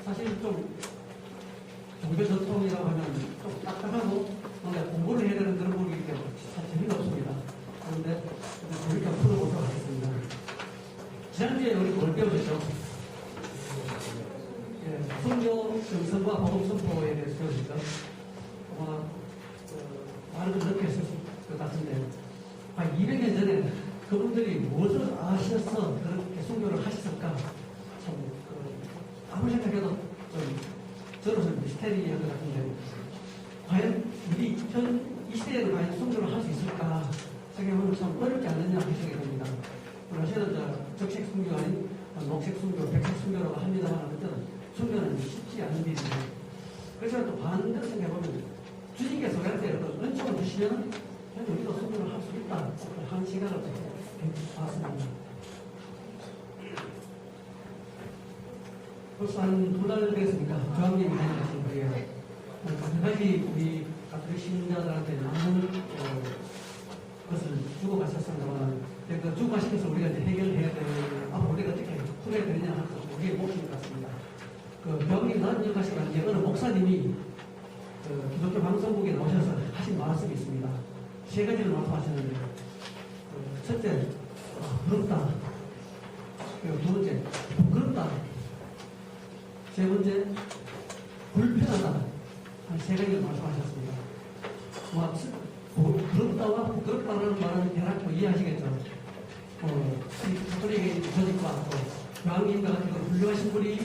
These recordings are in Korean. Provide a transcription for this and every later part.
사실 좀 종교 전통이라고 하면 좀 딱딱하고 뭔가 공부를 해야 되는 그런 부분이기 때문에 사실 재미가 없습니다. 그런데 재밌게 풀어보도록 하겠습니다. 지난주에 우리 뭘 배우셨죠? 선교 정선과 복음 선포에 대해서 배우셨죠? 아마 많은 분들 느꼈을 것 같은데 한 200년 전에 그분들이 무엇을 아셔서 그렇게 선교를 하셨을까? 참 아무리 생각해도 좀 저로서는 미스테리한 것 같은데 과연 우리 이 시대에도 과연 선교를 할 수 있을까 생각하면 참 어렵지 않느냐 생각이 듭니다. 러시아는 적색 선교 아닌 녹색 선교, 백색 선교라고 합니다만 어쨌든 선교는 쉽지 않은 일입니다. 그래서 또 반대로 생각해보면 주님께서 우리한테 은총을 주시면 우리도 선교를 할 수 있다 하는 시각을 봤습니다. 벌써 한 2달 됐으니까 교황님이 다녀가신 거예요. 여태까지 우리 가톨릭 신자들한테 많은 것을 주고 가셨습니다만 그 주고 가시면서 우리가 이제 해결해야 될 앞으로 우리가 어떻게 풀어야 되느냐 하는 것은 우리의 몫인 것 같습니다. 그 교황님 나는 기억하시면 이제 어느 목사님이 기독교 방송국에 나오셔서 하신 말씀이 있습니다. 3가지를 말씀하셨는데 첫째 부럽다, 두 번째 부끄럽다, 세 번째 불편하다 한 3가지를 말씀하셨습니다. 부럽다와 부끄럽다는 말은 대략 이해하시겠죠. 가톨릭의 조직과 교황님과 같은 훌륭하신 분이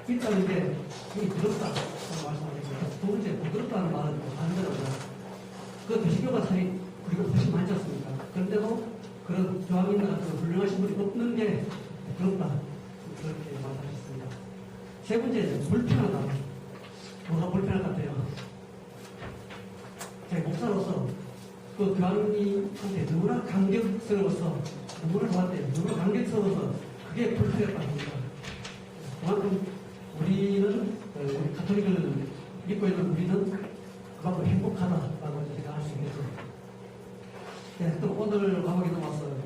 있다는 게 부럽다고 말씀하셨습니다. 두 번째 부끄럽다는 말은 반대로고요. 그 대신교가 사실 우리가 훨씬 많지 않습니까? 그런데도 그런 교황님과 같은 훌륭하신 분이 없는 게 부끄럽다 그렇게 말하셨습니다. 세 번째 불편하다. 뭐가 불편할 것 같아요? 제 목사로서 그 교황님한테 너무나 감격스러워서 너무나 좋았대요. 너무나 감격스러워서 그게 불편했다고 합니다. 그만큼 우리는 우리 가톨릭을 믿고 있는 우리는 그만큼 행복하다라고 생각할 수 있겠죠. 네, 또 오늘 과목에 넘어왔어요.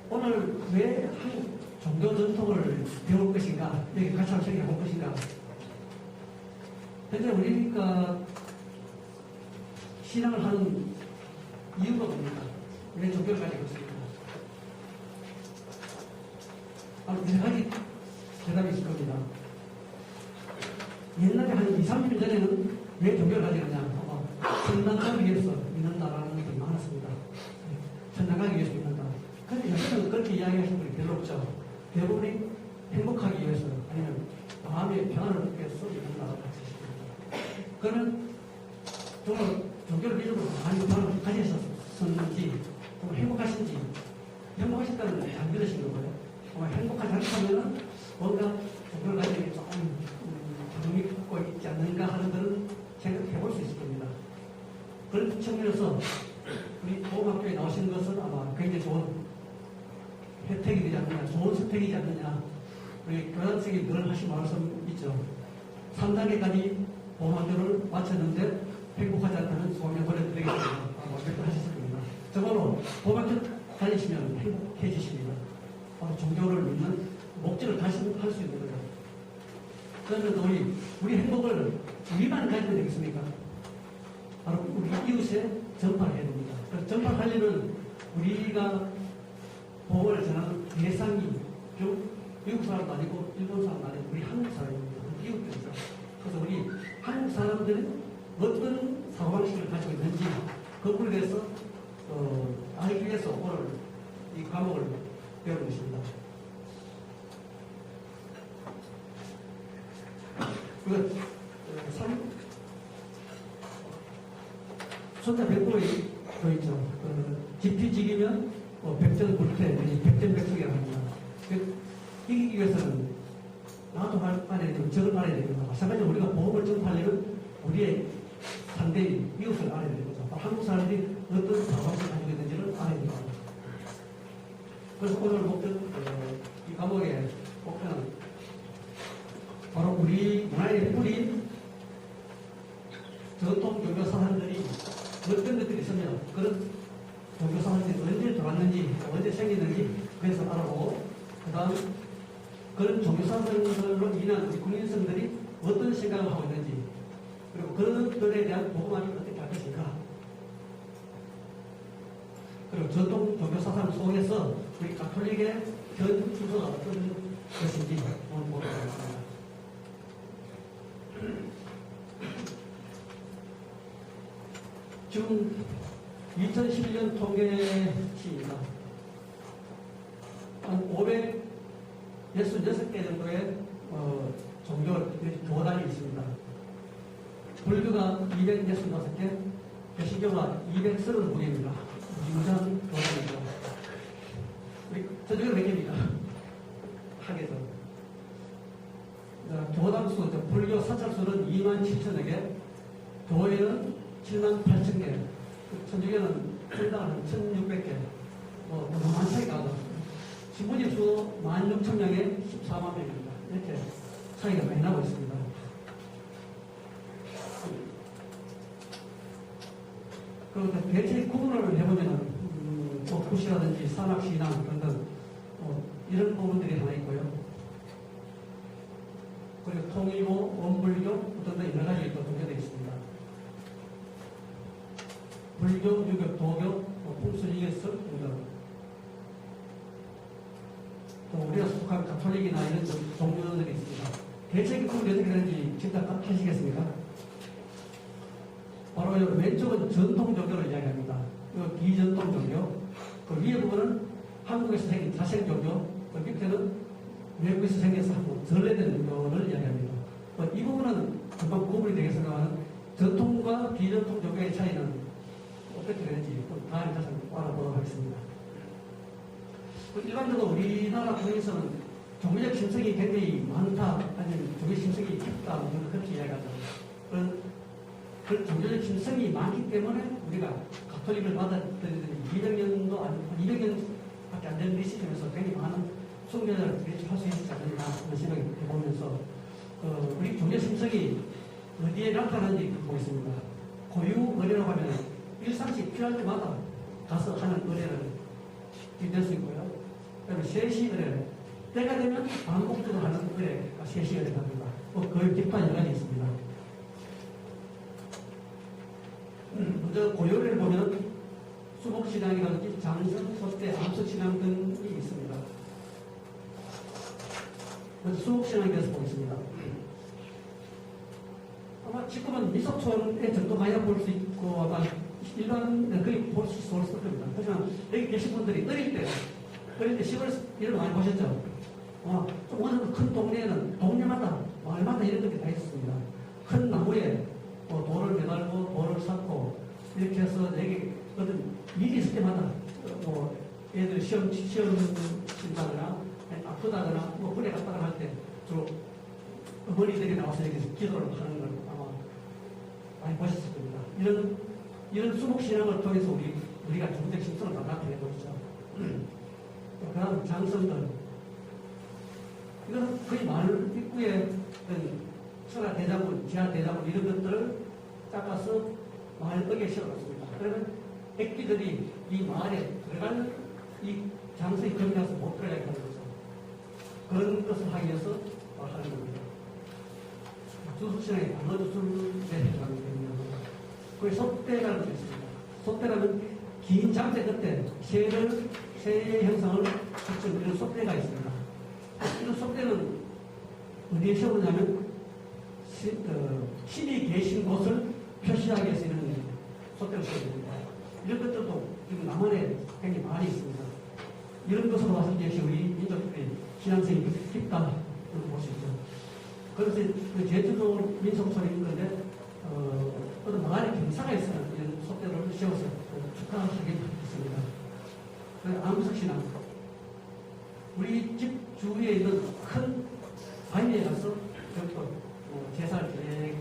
오늘 왜 한국 종교 전통을 배울 것인가? 여기 같이 한번 생각해 볼 것인가? 현재 우리가 신앙을 하는 이유가 뭡니까? 왜 종교를 가지고 있습니까? 아마 4가지 대답이 있을 겁니다. 옛날에 한 2, 30년 전에는 왜 종교를 가지고 있냐? 천당 가기 위해서 믿는 나라는 것이 많았습니다. 천당 가기 위해서 믿는다. 그런데 요즘은 그렇게 이야기하시는 분이 별로 없죠. 대부분이 행복하기 위해서 아니면 마음의 평안을 얻기 위해서 믿는 나라를 가지십니다. 그러면 정말 종교를 믿음으로 많이 평안을 가지셨는지 정말 행복하신지 행복하셨다는 걸 안 믿으시는 거예요. 정말 행복하지 않다면 뭔가 종교를 가지는 게 조금 부정이 붙고 있지 않는가 하는 것은 생각해 볼 수 있을 겁니다. 그런 측면에서 우리 보험학교에 나오시는 것은 아마 굉장히 좋은 혜택이 되지 않느냐, 좋은 스펙이지 않느냐. 우리 교장선생님이 늘 하신 말씀 있죠. 3단계까지 보험학교를 마쳤는데 행복하지 않다면 수강료 보내드리겠습니다. 아마 몇번 하셨을 겁니다. 정말로 보험학교 다니시면 행복해지십니다. 바로 종교를 믿는 목적을 달성할 수 있는 거죠. 그러면 우리 행복을 우리만 가지면 되겠습니까? 바로 우리 이웃에 전파해야 됩니다. 그래서 전파하려면 우리가 복음을 전하는 대상이 미국 사람도 아니고 일본 사람도 아니고 우리 한국 사람입니다. 이웃들이죠. 그래서 우리 한국 사람들은 어떤 사고방식을 가지고 있는지 그 부분에 대해서 알기 위해서 오늘 이 과목을 배우는 것입니다. 손자 백보이 또 있죠. 지피지기면 백전불태, 백전백승이라고 합니다. 이기기 위해서는 나도 말해야 되고 적을 말해야 되고 마찬가지로 우리가 보험을 전파하려면 우리의 상대인 이웃을 알아야 되는 거죠. 한국 사람들이 어떤 사고방식을 가지고 있는지를 알아야 됩니다. 그래서 오늘 목적 이 과목의 목표는 바로 우리 문화의 뿌리 전통 종교 사상들이 어떤 것들이 있으며 그런 종교 사상들이 언제 들어왔는지 언제 생기는지 그래서 알아보고 그 다음 그런 종교사상들로 인한 우리 국민성들이 어떤 생각을 하고 있는지, 그리고 그들에 대한 보고만을 어떻게 할 것인가, 그리고 전통 종교사상 속에서 우리 가톨릭의 현 주소가 어떤 것인지 오늘 보도록 하겠습니다. 지금 2011년 통계치입니다. 한 566개 정도의 종교 교단이 있습니다. 불교가 265개, 개신교가 230개입니다. 유전 교단이죠. 우리 저쪽은 몇 개입니까? 하계죠. 교단수, 불교 사찰수는 27,000여 개, 교회는 78,000개, 천주교는 천당은 1,600개, 너무 차이가 나죠. 신부님 수 16,000명에 14만 명입니다. 이렇게 차이가 많이 나고 있습니다. 그 대체 구분을 해보면 구시라든지 산악신앙 등등 이런 부분들이 하나 있고요. 그리고 통일교, 원불교 등등 여러 가지 또 등재되어 있습니다. 불교, 유교, 도교, 풍수이계설 등등. 또 우리가 속한 가톨릭이나 이런 종교들이 있습니다. 대체 구분이 어떻게 되는지 짐작하시겠습니까? 바로 왼쪽은 전통 종교를 이야기합니다. 비전통 종교. 그 위에 부분은 한국에서 생긴 자생 종교. 그 밑에는 외국에서 생겨서 한국 전래된 종교를 이야기합니다. 이 부분은 금방 구분이 되겠습니다만 전통과 비전통 종교의 차이는 어떻게 되는지 다음에 다시 알아보도록 하겠습니다. 일반적으로 우리나라 국민에서는 종교적 심성이 굉장히 많다, 아니면 종교적 심성이 깊다, 그렇게 이야기하죠. 그 종교적 심성이 많기 때문에 우리가 가톨릭을 받았더니 200년도 아니고 200년밖에 안 되는 시점에서 굉장히 많은 숭배를 할 수 있지 않느냐 하는 생각이 해보면서 우리 종교적 심성이 어디에 나타나는지 보겠습니다. 고유 의례라고 하면 일상시 필요할 때마다 가서 하는 의례를 빚을 수 있고요. 그리고 세시 의례, 때가 되면 반복적으로 하는 의례가 세시 의례가 됩니다. 거의 비판 여러 가지 있습니다. 먼저 고유를 보면 수복신앙이라든지 장성, 소대, 암석신앙 등이 있습니다. 먼저 수복신앙에 대해서 보겠습니다. 아마 지금은 미소촌의 정도만이라 볼 수 있고 아마 일반 거의 볼 수 있을 겁니다. 하지만 여기 계신 분들이 어릴 때 시골에서 이런 거 많이 보셨죠? 좀 어느 정도 큰 동네에는 동네마다 마을마다 이런 것들이 다 있었습니다. 큰 나무에 돌을 매달고 돌을 쌓고 이렇게 해서 여기 어떤 일이 있을 때마다 애들 시험 친다거나 아프다거나 군에 갔다가 할 때 주로 어머니들이 나와서 여기서 기도를 하는 걸 아마 많이 보셨을 겁니다. 이런 수목신앙을 통해서 우리가 종교적 심성을 다 나타내 보시죠. 그 다음 장성들. 이건 거의 마을 입구에 천하 대자문, 지하 대자문 이런 것들을 닦아서 마을 벽에 세워놨습니다. 그러면 액기들이 이 마을에 들어가는 이 장소에 걸려서 못 들어가게 하는 거죠. 그런 것을 하기 위해서 하는 겁니다. 주수신앙에 방어주술에 해당하기 때문에 거기 속대라는 것이 있습니다. 속대라는 긴 장세 끝에 새의 형상을 갖춘 이런 속대가 있습니다. 이런 속대는 어디에 세우냐면 신이 계신 곳을 표시하기 위해서 이런 속대를 써야 됩니다. 이런 것들도 지금 남한에 굉장히 많이 있습니다. 이런 것으로 봤을 때 역시 우리 민족들이 신앙성이 깊다 볼 수 있죠. 그래서 그 제주도 민속촌이 있는데 어떤 마을에 경사가 있어요. 이런 속대를 세워서 축하하게 했습니다. 암석신앙. 우리 집 주위에 있는 큰 바위에 가서 제사를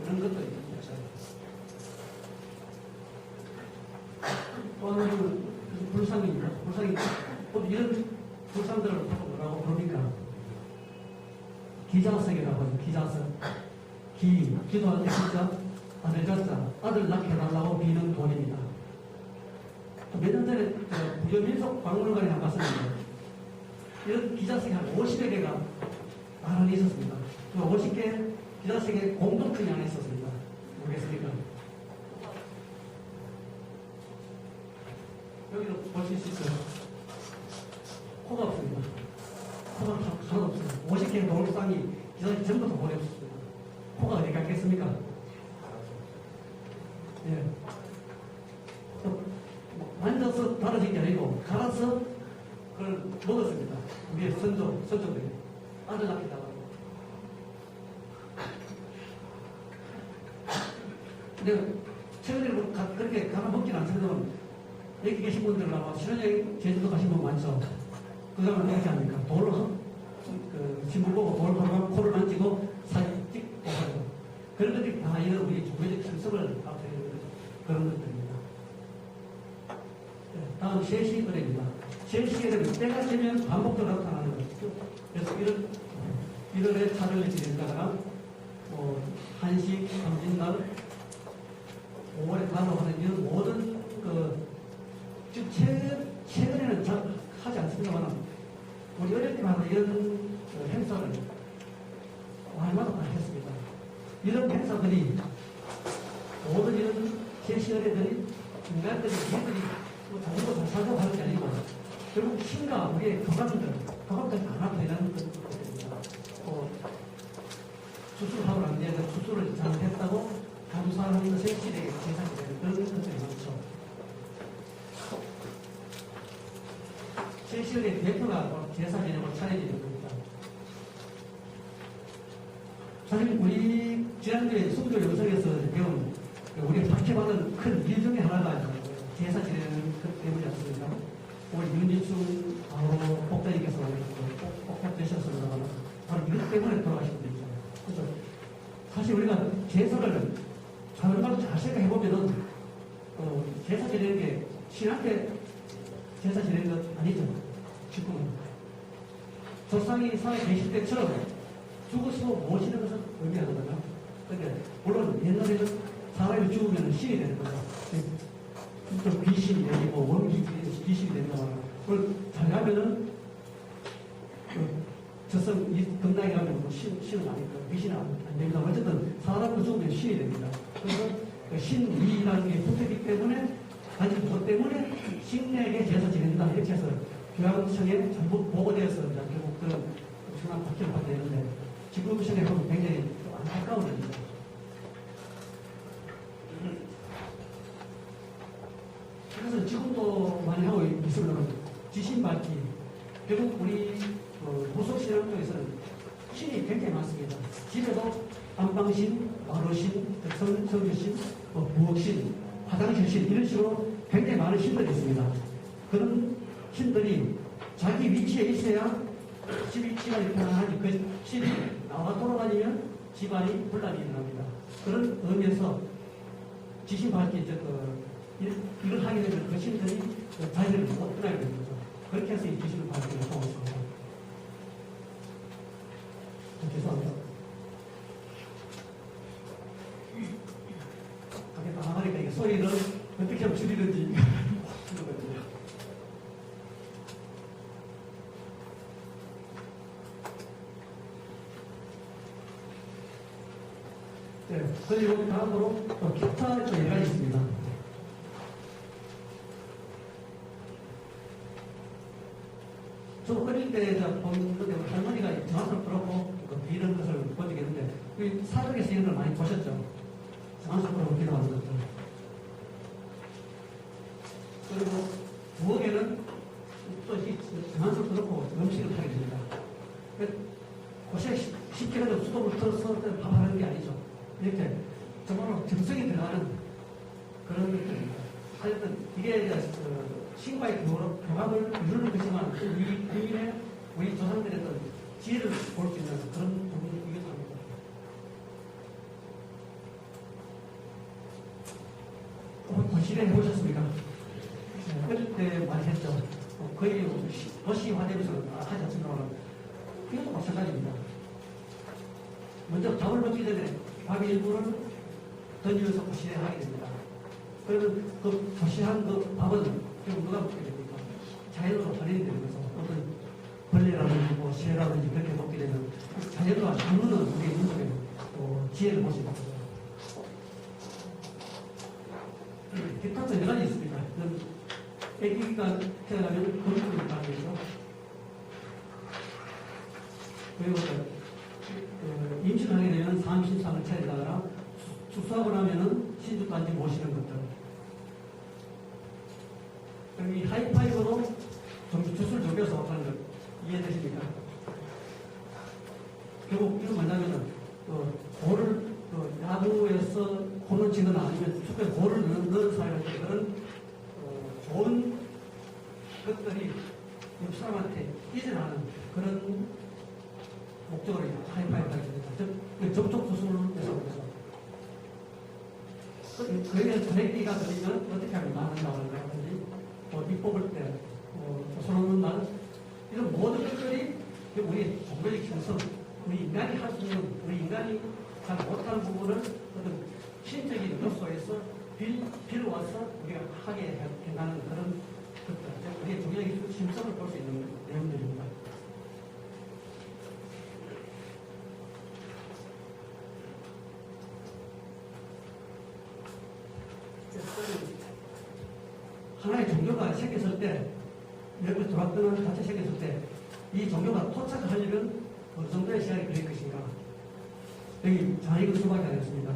그런 것도 있습니다. 또 하나는 불상입니다. 불상이 이런 불상들을 뭐라고 부릅니까? 기자석이라고 하죠. 기자석. 기도할 때 기자, 아들 자자, 아들 낳게 해달라고 비는 돈입니다. 몇 년 전에 부여민속 박물관에 갔었는데 이런 기자석이 한 50여 개가 나란히 있었습니다. 50개 기자석에 공동층이 하나 있었습니다. 모르겠습니까? 여기로 보실 수 있어요. 코가 없습니다. 코가 하나도 없습니다. 50개 노을상이 기자석이 전부 다 볼에 없습니다. 코가 어디 갔겠습니까? 예. 앉아서 달아진 게 아니고 갈아서 그걸 먹었습니다. 위에 선조들이 앉아잡히다가. 근데 최근에 그렇게 갈아 먹지는 않지만 여기 계신 분들은 아마 신혼여행 제주도 가신 분 많죠. 그 사람은 어떻게 합니까? 돌로 신문 보고 돌 하나 코를 만지고 사진 찍고 하고 그런 것들이 다 이런 우리 종교적 신성을 나타내는 그런 것들입니다. 다음 셰시거래입니다. 셰시거래는 때가 되면 반복적으로 나타나는 것이죠. 그래서 이런 차를 지낸다거나 한식, 삼진날, 5월에 간호하는 이런 모든 즉 최근에는 잘 하지 않습니다만 우리 어릴 때마다 이런 행사를 얼마나 많이 했습니다. 이런 행사들이 모든 이런 셰시거래들이 인간들이 정보 잘 살고 하는 게 아니고 결국 신과 우리의 교감들 다 나타내는 것입니다. 수술하고 난 뒤에 수술을 잘했다고 감사하는 것에 시대에 제상이 되는 그런 것들이 많죠. 셰시거래 대표가 제사 지내고 차려지는 겁니다. 사실 우리 지난주에 순교 영상에서 배운 우리 박해받은 큰 일 중에 하나가 제사 지내는 것 때문이 없습니다. 우리 윤지충 바로 목사님께서 복합되셨습니다만 바로 이것 때문에 돌아가신 분이죠. 그래서 사실 우리가 제사를 정말 잘 생각해보면은 제사 지내는 게 신한테 제사 지내는 것 아니죠. 지금은 조상이 살아 계실 때처럼 죽어서 모시는 것은 의미하거든요. 그런데 물론 옛날에는 사람이 죽으면 신이 되는 거죠. 좀 귀신이 되고 원기 귀신이 된다거나 그걸 잘 가면은 저성 금나게 가면 신은 아니고 귀신은 안 됩니다. 어쨌든 사람도 죽으면 신이 됩니다. 그래서 신위라는 게 붙었기 때문에 아직 그것 때문에 신에게 제사 지낸다 이렇게 해서 교황청에 전부 보고되어서 결국 그런 중앙 박해를 받게 되는데 지금 생각해보면 굉장히 안타까운 일이죠. 그래서 지금도 많이 하고 있습니다. 지신받기. 결국 우리 무속신앙 쪽에서는 신이 굉장히 많습니다. 집에도 안방신, 마루신, 성주신, 부엌신, 화장실신 이런 식으로 굉장히 많은 신들이 있습니다. 그런 신들이 자기 위치에 있어야 집 위치가 일어나니 그 신이 나와 돌아다니면 집안이 분란이 일어납니다. 그런 의미에서 지신받기 이걸 하게 되면 그 신들이 자기를 못 떠나게 되는 거죠. 그렇게 해서 이 지신을 받기를 하고 있습니다. 죄송합니다. 가게 나가니까 이게 소리를 어떻게 하면 줄이는지 네, 그리고 다음으로 기타 예가 있습니다. 저 어릴 때 보는데 할머니가 정한석 그렇고 이런 것을 보여주겠는데 사극에서 이런 걸 많이 보셨죠? 정한석 그렇고 기도하는 것들. 그리고 부엌에는 또 정한석 그렇고 음식을 하게 됩니다. 곳에 쉽게 가지고 수도를 틀어서 밥하는 게 아니죠. 이렇게 정말로 정성이 들어가는 그런 것들입니다. 하여튼 이게 신과의 교감을 이루는 것이지만 우리 조상들의 어떤 지혜를 볼 수 있는 그런 부분이기도 합니다. 거실에 해보셨습니까? 어릴 때 많이 했죠. 거의 도시화되면서 하지 않습니다만 이것도 마찬가지입니다. 먼저 밥을 먹기 전에 밥의 일부를 던지면서 거실에 하게 됩니다. 그러면 그 거실한 그 밥은 결국 누가 먹게 됩니까? 자연으로 발현이 되는 거죠. 어떤 벌레라든지 뭐 새라든지 그렇게 먹게 되면 자연과 장르는 우리의 눈 속에 지혜를 볼 수 있다. 기타도 여러 가지 있습니다. 애기가 태어나면 건축이 있다는 거죠. 그리고 임신하게 되면 30상을 차리다가 축사하고 나면은 신주까지 모시는 것들. 그럼 이 하이파이브로 좀 주술 조겨서 하는 것 이해되십니까? 결국 이건 뭐냐면은 골을 야구에서 홈런 치거나 아니면 축구에 골을 넣은 사이가 그런 좋은 것들이 옆 사람한테 이전하는 그런 목적으로 하이파이브가 됩니다. 즉 접촉 주술에서 그래서 그에 전액기가 들리면 어떻게 하면 나는다고 하는지 입 뽑을 때 손 없는 날 이런 모든 것들이 우리 종교적 형성 우리 인간이 할 수 있는 우리 인간이 잘 못하는 부분을 어떤 신적인 요소에서 빌어와서 우리가 하게 해가는 그런 것들 우리의 종교적 심성을 볼 수 있는 내용들입니다. 하나의 종교가 생겼을 때, 여기 들어왔던 자체 생겼을 때, 이 종교가 토착하려면 어느 정도의 시간이 걸릴 것인가? 여기 장애금 수박이 아니었습니다.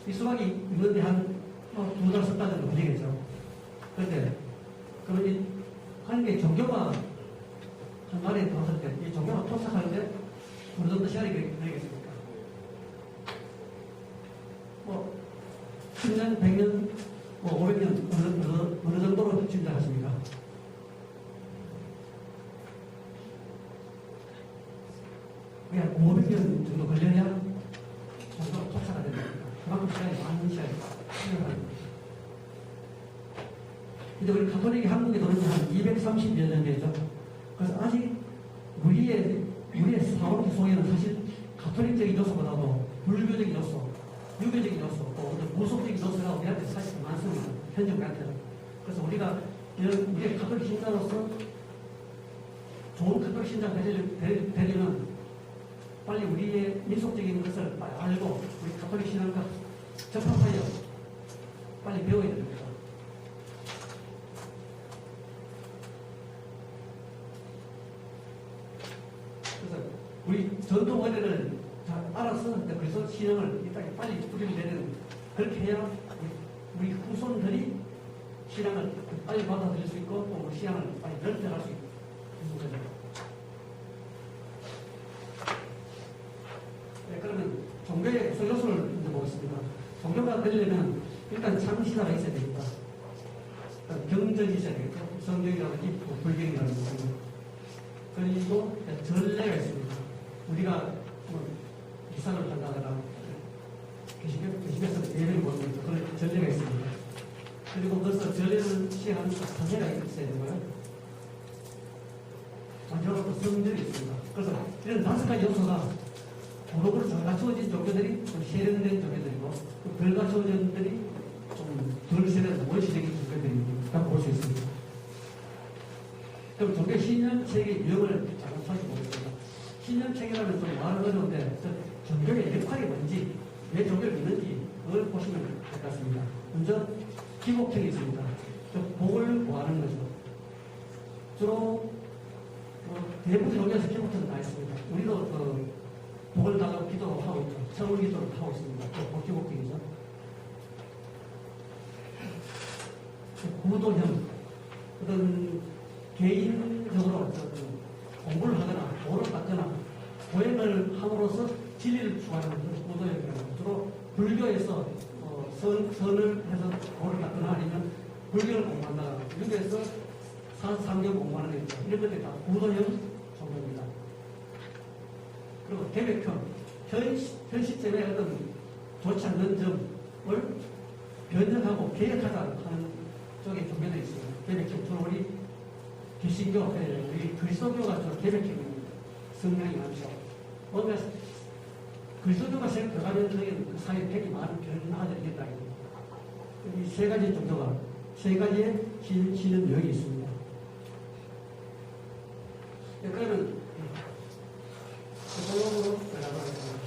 이 수박이 있는데 한 2달, 3달 정도 걸리겠죠. 그런데, 그러면 한 개 종교가 한 달에 들어왔을 때, 이 종교가 토착하는데 어느 정도 시간이 걸리겠습니까? 10년, 100년, 500년 어느 정도로 짐작하십니까? 그냥 500년 정도 걸려야 정도가 토착가 됩니다. 그만큼 시간이 많은 시간이 필요한 겁니다. 근데 우리 가톨릭이 한국에 들어온 지 한 230여 년 되죠. 그래서 아직 우리의 사원 속에는 사실 가톨릭적인 요소보다도 불교적인 요소, 유교적인 요소, 또 무속적인 요소가 우리한테 사실 많습니다. 현재 우리한테는. 그래서 우리가 우리의 가톨릭 신자로서 좋은 가톨릭 신자가 되려면 빨리 우리의 민속적인 것을 빨리 알고 우리 가톨릭 신앙과 접합하여 빨리 배워야 됩니다. 그래서 우리 전통 원리를 잘 알아서 그래서 신앙을 이 땅에 빨리 뿌리를 내는 그렇게 해야 우리 후손들이 신앙을 빨리 받아들일 수 있고 또 우리 신앙을 빨리 넓혀갈 수 있는 거죠. 네, 그러면 종교의 구성 요소를 이제 보겠습니다. 종교가 되려면 일단 창시자가 있어야 됩니다. 경전이 있어야 되겠죠. 성경이라든지 불경이라든지. 그리고 전례가 있습니다. 우리가 기상을 한다거나 계시께서 예배를 보는 그런 전례가 있습니다. 그리고 그래서 전례를 시행하는 사제가 있어야 되고요. 마지막으로 성전이 있습니다. 그래서 이런 5가지 요소가 고록으로 잘 갖춰진 종교들이 좀 세련된 종교들이고 덜 갖춰진 종교들이 좀 덜 세련된 원시적인 종교들이라고 볼 수 있습니다. 그럼 종교 신념책의 유형을 잠깐 살펴보겠습니다. 신념책이라면 좀 말은 어려운데 종교의 역할이 뭔지 왜 종교를 믿는지 그걸 보시면 될 것 같습니다. 먼저 기복책이 있습니다. 복을 구하는 거죠. 주로 대부분 종교에서 기복책은 다 있습니다. 우리도 복을 달라고 기도를 하고 있죠. 성을 기도를 하고 있습니다. 복기복책이죠. 구도형 어떤 개인적으로 공부를 하거나 도를 받거나 고행을 함으로써 진리를 추구하는 구도형이라고 주로 불교에서 선을 해서 도를 받거나 아니면 불교를 공부한다거나 유교에서 상경 공부하는 게 있죠. 이런 것들이 다 구도형 종교입니다. 그리고 계획형, 현 시점에 어떤 좋지 않는 점을 변형하고 계획하자 하는 쪽에 종교들이 있습니다. 계획형, 주로 우리 개신교, 우리 그리스도교가 주로 계획형입니다. 성향이 많죠. 뭔가 그리스도교가 생 들어가면 그 사이에 되게 많은 변화가 되겠다. 이 3가지 종교가 3가지의 신은 여기 있습니다. 그러면 이쪽으로 들어가겠습니다.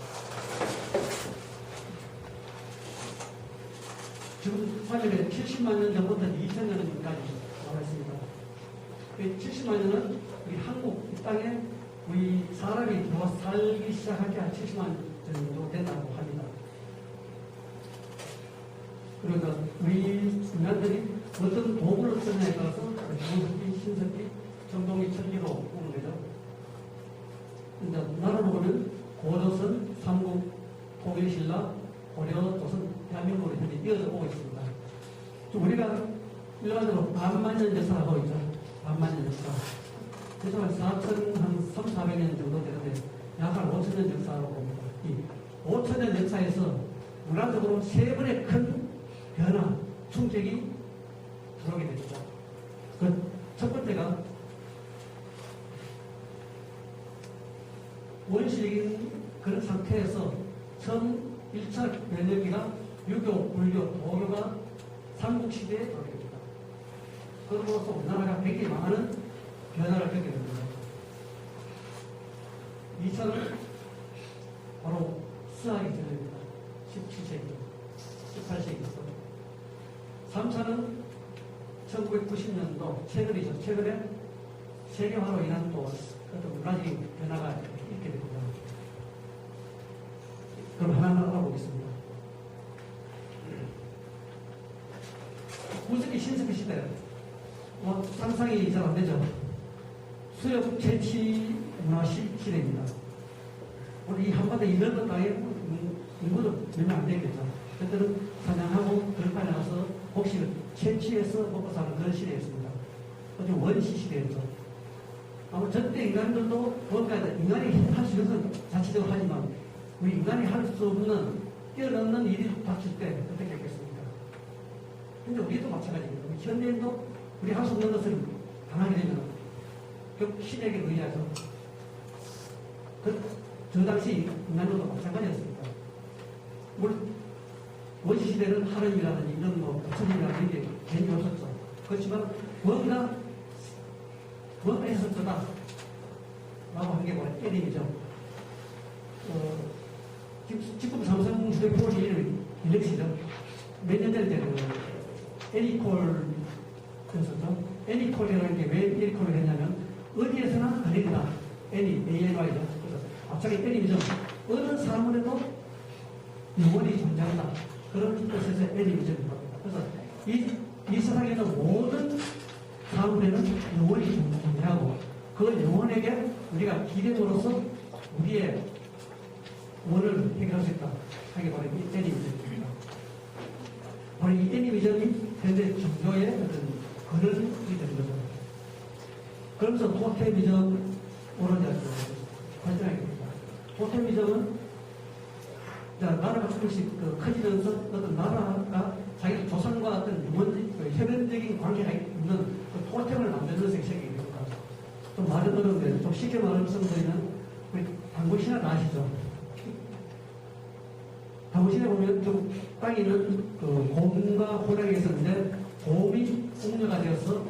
지금 화면에 70만 년 전부터 2000년까지 나와 있습니다. 70만 년은 우리 한국 이 땅에 우리 사람이 들어와 살기 시작할 때 한 70만 년 정도 된다고 합니다. 그러니까 우리 인간들이 어떤 도구를 쓰냐에 따라서 무섭기, 신석기, 정동기, 천기로 보는 거죠. 그러니까 나라로 보면 고조선, 삼국, 통일, 신라, 고려, 조선, 대한민국으로 현재 이어져 오고 있습니다. 우리가 일반적으로 반만년 역사를 하고 있죠. 반만년 역사. 그래서 한 4,400년 정도 되는데 약 한 5,000년 역사라고 봅니다. 이 5,000년 역사에서 문화적으로 세 번의 큰 변화, 충격이 들어오게 됩니다. 그 첫 번째가 원시적인 그런 상태에서 처음 1차 변혁기가 유교, 불교, 도교가 삼국시대에 들어오게 됩니다. 그러므로써 우리나라가 굉장히 많은 변화를 겪게 됩니다. 2차는 바로 수학이 전입니다. 17세기, 18세기부터. 3차는 1990년도, 최근이죠. 최근에 세계화로 인한 또 어떤 문화적인 변화가 있게 됩니다. 그럼 하나하나 알아보겠습니다. 구석기 신석기 시대, 상상이 잘 안 되죠. 수렵 채취 문화 시대입니다. 우리 이 한반도 이 넓은 땅에 인구도 몇 명 안 되겠죠. 그때는 사냥하고 들판에 가서 곡식을 채취해서 먹고 사는 그런 시대였습니다. 아주 원시 시대였죠. 아마 저때 인간들도 뭔가 인간이 할 수 있는 건 자체적으로 하지만 우리 인간이 할 수 없는 뛰어넘는 일이 닥칠 때 어떻게 했겠습니까? 근데 우리도 마찬가지입니다. 현대인도 우리 할 수 없는 것을 당하게 되면 그 시대에 의하죠. 저 당시 인간들도 마찬가지였습니다. 물론 원시시대는 하느님이라든지 이런 부처님이라는 게 개념이 없었죠. 그렇지만 뭔가 했었다 라고 한 게 뭐야? 에림이죠. 지금 삼성 휴대폰이 일렉시죠. 몇 년 전에 애니콜 그랬었죠. 애니콜이라는 게 왜 애니콜을 했냐면 어디에서나 걸린다. ANY죠. 그래서 갑자기 애니이죠. 어느 사물에도 영원히 존재한다. 그런 뜻에서 애니미즘인 겁니다. 그래서 이 세상에 있는 모든 사물에는 영원히 존재하고 그 영혼에게 우리가 기대으로서 우리의 원을 해결할 수 있다. 하게 바로 이 애니미즘입니다. 바로 이 애니미즘이 현대 종교의 어떤 근원이 되는 거죠. 그러면서 토테미즘으로 발전하게 됩니다. 토테미즘은 나라가 조금씩 커지면서 어떤 나라가 자기 조상과 어떤 혈연적인 관계가 있는 그 토템을 만드는 생각이 됩니다. 좀 말은 어려운데 좀 쉽게 말씀드리면 우리 당구신화 아시죠? 당구신에 보면 좀 땅에 있는 곰과 호랑이가 있었는데 곰이 웅녀가 되어서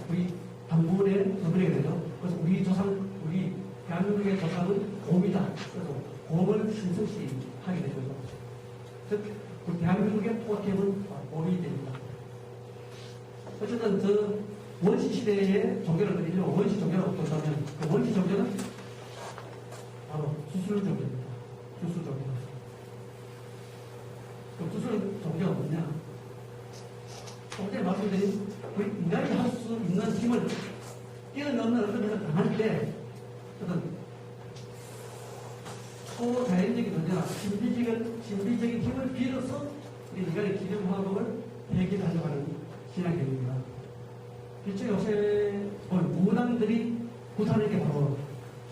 우리 당군에 어머니가 되죠. 그래서 우리 조상, 우리 대한민국의 조상은 곰이다. 그래서 곰을 신성시 하게 되죠. 즉, 우리 대한민국의 토템은 곰이 됩니다. 어쨌든 저 원시시대의 종교를 드리면 원시 종교라고 본다면 그 원시 종교는 바로 주술 종교입니다. 주술 종교. 그 주술 종교가 뭐냐? 어제 말씀드린 우리 인간이 할 수 있는 힘을 뛰어넘는 어떤 것을 당할 때 어떤 초자연적인 존재나 신비적인 힘을 빌어서 우리 인간의 기념화법을 해결하려고 하는 신앙입니다. 일종의 요새 무당들이 구사하는 게 바로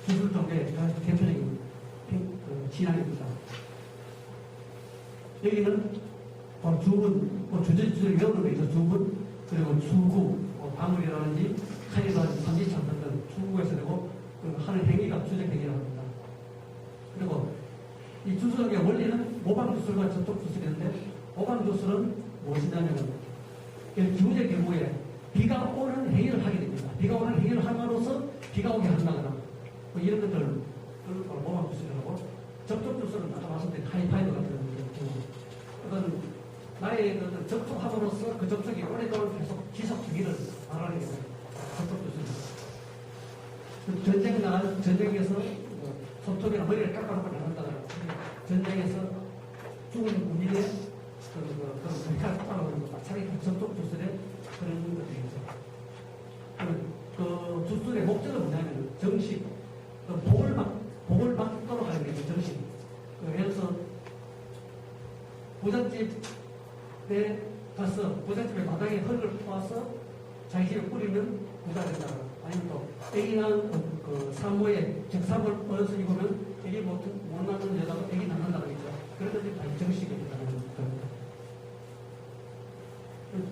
주술 종교의 대표적인 신앙입니다. 여기는 주분, 주절 외우는 거 있죠. 주분, 그리고 주구, 방울이라든지 칼이라든지 삼지참 등등 주구에서 되고 하는 행위가 주적행위라고 합니다. 그리고 이 주술의 원리는 모방주술과 접촉주술인데 모방주술은 무엇이냐면 기후의 경우에 비가 오는 행위를 하게 됩니다. 비가 오는 행위를 함으로써 비가 오게 한다거나 뭐 이런 것들을 모방 주술이라고 접촉 주술은 아까 말씀드린 하이파이브 같은 경우 어떤 나의 어떤 접촉함으로써 그 접촉이 오랫동안 계속 지속되기를 바라는 게 접촉 주술. 전쟁에서 손톱이나 머리를 깎아놓고 나간다거나 전쟁에서 죽은 군인의 그런 칼을 따라오는 것 마찬가지 접촉 주술의 그런 것들이죠. 그 주술의 목적은 뭐냐면 정식, 복을 받도록 하는 게 정식. 예를 들어서 부잣집에 가서 부잣집의 마당에 흙을 퍼와서 자기 집에 뿌리면 부자 된다. 아니면 또 애기 낳은 그 사모에 적삼을 얻어서 입으면 애기 못 낳는 여자가 애기 낳는다고 했죠. 그런 것들이 다 정식이라는 겁니다.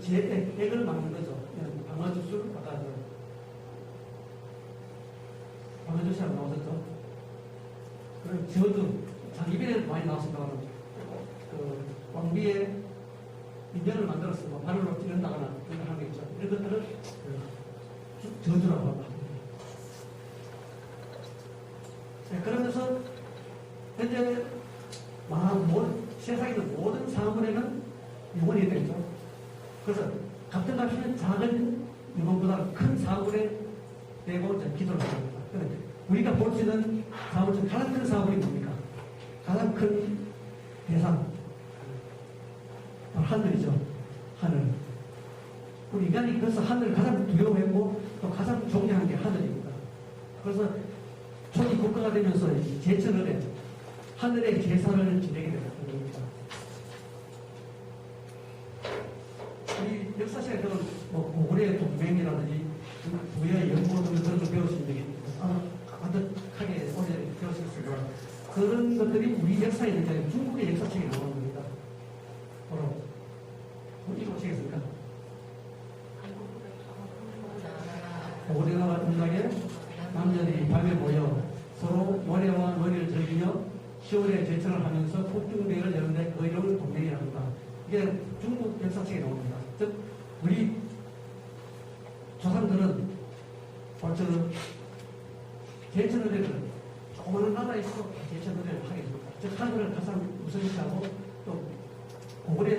제 액을 막는 거죠. 방어주술, 아까 방어주술이라고 나왔었죠. 그런 저도 장기비례 많이 나왔습니다만 그 왕비의 인연을 만들어서 뭐 바늘로 찌른다거나 그런 하는 게 있죠. 이런 것들을 저주라고 합니다. 네, 그러면서 현재 세상에 있는 모든 사물에는 영혼이 되죠. 그래서 같은 값이면 작은 영혼보다 큰 사물에 대고 기도를 합니다. 우리가 볼 수 있는 사물 중 가장 큰 사물이 뭡니까? 가장 큰 대상 하늘이죠. 하늘. 우리 인간이 그래서 하늘을 가장 두려워했고 또 가장 존경한 게 하늘입니다. 그래서 초기 국가가 되면서 제천을에 하늘의 제사를 지내게 되는 겁니다. 우리 역사시간에 그런 고구려의 동맹이라든지 부여의 연구 등을 그런 걸 배울 수 있는 게 가득하게 오래 배웠습니다. 그런 것들이 우리 역사에 있는 중국의 역사책에 나오는 겁니다. 바로 읽어보시겠습니까? 고구려가 동락에 남녀들이 밤에 모여 서로 모래와 머리를 즐기며 10월에 제천을 하면서 폭등대회를 여는데 그 이름을 동맹이라고 합니다. 이게 중국 역사책에 나옵니다. 즉 우리 조상들은 벌처럼 제천의례를 조그마한 나라에서 제천의례를 하게 됩니다. 즉 하늘을 가장 우선시하고 또 고구려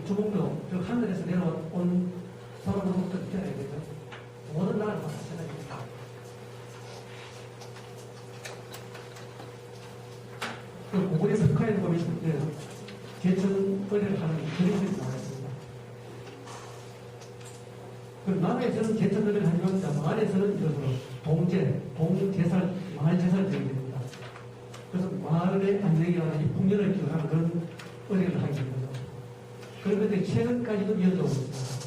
주목도 그 하늘에서 내려온 사람으로부터 느껴야 되죠. 모든 나라를 마찬가지입니다. 그 고구려 석화에 보면 제천의례를 하는 그림들이 나와 있습니다. 그 남에서는 제천의례를 하지만 마을에서는 이런 동제, 동제사를, 마을 제사를 드리게 됩니다. 그래서 마을의 안녕이라든지 풍년을 기억하는 그런 의례를 하게 됩니다. 그런 것들이 최근까지도 이어져 오고 있습니다.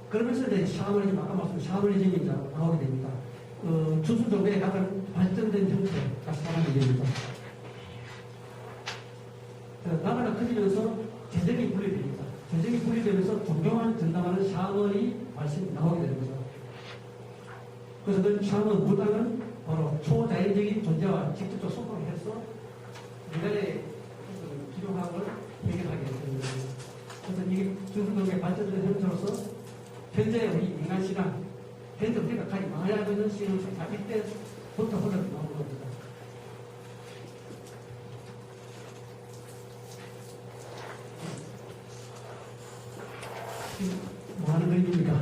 그러면서 이제 샤머니즘, 아까 말씀 샤머니즘이 이제 나오게 됩니다. 주수종교의 가장 발전된 형태가 샤머니즘입니다. 나라가 커지면서 재정이 분리됩니다. 재정이 분리되면서 존경을 전담하는 샤머니 말씀이 나오게 됩니다. 그래서 그 샤먼 무당은 바로 초자연적인 존재와 직접적 소통을 해서 인간의 필요함을 해결하게 됩니다. 그래서 이게 중수종교의 발전된 형태로서 현재 우리 인간 신앙, 현재 우리가 가장 망하고 있는 신앙, 이때부터 흘러 나오는 겁니다. 뭐 하는 그림입니까?